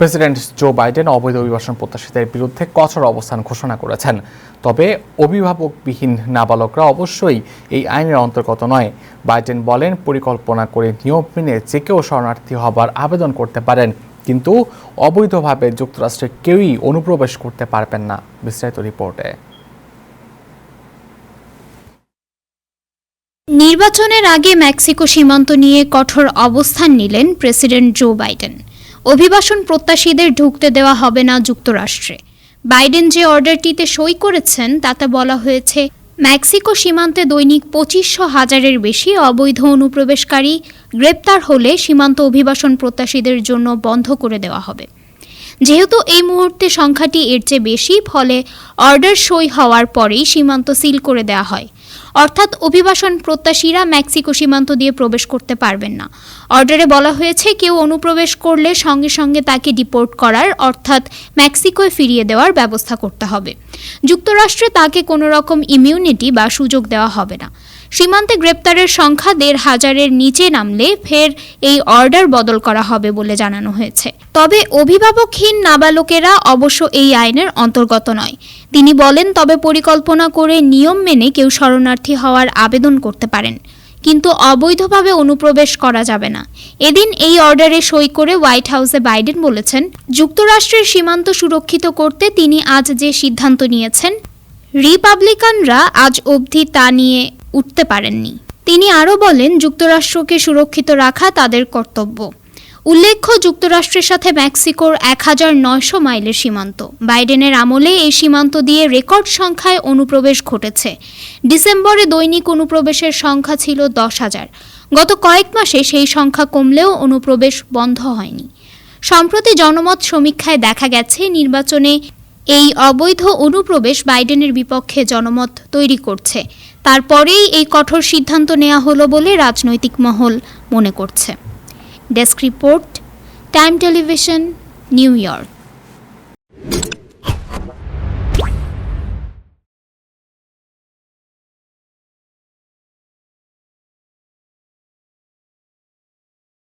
President Joe Biden অবৈধ অভিবাসন প্রত্যাশীদের বিরুদ্ধে কঠোর অবস্থান ঘোষণা করেছেন। তবে অভিভাবকবিহীন নাবালকরা অবশ্যই এই আইনের অন্তর্গত নয়। বাইডেন বলেন, পরিকল্পনা করে নিয়ম মেনে যে কেউ শরণার্থী হবার আবেদন করতে পারেন, কিন্তু অবৈধভাবে যুক্তরাষ্ট্রে কেউই অনুপ্রবেশ করতে পারবেন না। বিস্তারিত রিপোর্টে। নির্বাচনের আগে মেক্সিকো সীমান্ত নিয়ে কঠোর অবস্থান নিলেন প্রেসিডেন্ট জো বাইডেন। অভিবাসন প্রত্যাশীদের ঢুকতে দেওয়া হবে না যুক্তরাষ্ট্রে। বাইডেন যে অর্ডারটিতে সই করেছেন তাতে বলা হয়েছে, মেক্সিকো সীমান্তে দৈনিক 25,000-এর বেশি অবৈধ অনুপ্রবেশকারী গ্রেপ্তার হলে সীমান্ত অভিবাসন প্রত্যাশীদের জন্য বন্ধ করে দেওয়া হবে। যেহেতু এই মুহূর্তে সংখ্যাটি এর চেয়ে বেশি, ফলে অর্ডার সই হওয়ার পরেই সীমান্ত সিল করে দেওয়া হয়। অর্থাৎ অভিবাসন প্রত্যাশীরা মেক্সিকো সীমান্ত দিয়ে প্রবেশ করতে পারবেন না। অর্ডারে বলা হয়েছে, কেউ অনুপ্রবেশ করলে সঙ্গে সঙ্গে তাকে ডিপোর্ট করার অর্থাৎ মেক্সিকোয় ফিরিয়ে দেওয়ার ব্যবস্থা করতে হবে। যুক্তরাষ্ট্রে তাকে কোনো রকম ইমিউনিটি বা সুযোগ দেওয়া হবে না। সীমান্তে গ্রেপ্তারের সংখ্যা 1,500-এর নিচে নামলে ফের এই অর্ডার বদল করা হবে বলে জানানো হয়েছে। তবে অভিভাবকহীন নাবালকেরা অবশ্য এই আইনের অন্তর্গত নয়। তিনি বলেন, তবে পরিকল্পনা করে নিয়ম মেনে কেউ শরণার্থী হওয়ার আবেদন করতে পারেন, কিন্তু অবৈধভাবে অনুপ্রবেশ করা যাবে না। এদিন এই অর্ডারে সই করে হোয়াইট হাউসে বাইডেন বলেছেন, যুক্তরাষ্ট্রের সীমান্ত সুরক্ষিত করতে তিনি আজ যে সিদ্ধান্ত নিয়েছেন, রিপাবলিকানরা আজ অবধি তা নিয়ে উঠতে পারেননি। তিনি আরও বলেন, যুক্তরাষ্ট্রকে সুরক্ষিত রাখা তাদের কর্তব্য। উল্লেখ্য, যুক্তরাষ্ট্রের সাথে মেক্সিকোর 1,900 মাইলের সীমান্ত। বাইডেনের আমলে এই সীমান্ত দিয়ে রেকর্ড সংখ্যায় অনুপ্রবেশ ঘটেছে। ডিসেম্বরে দৈনিক অনুপ্রবেশের সংখ্যা ছিল 10,000। গত কয়েক মাসে সেই সংখ্যা কমলেও অনুপ্রবেশ বন্ধ হয়নি। সম্প্রতি জনমত সমীক্ষায় দেখা গেছে, নির্বাচনে এই অবৈধ অনুপ্রবেশ বাইডেনের বিপক্ষে জনমত তৈরি করছে। তারপরেই এই কঠোর সিদ্ধান্ত নেওয়া হলো বলে রাজনৈতিক মহল মনে করছে। Desk report, time television, new York.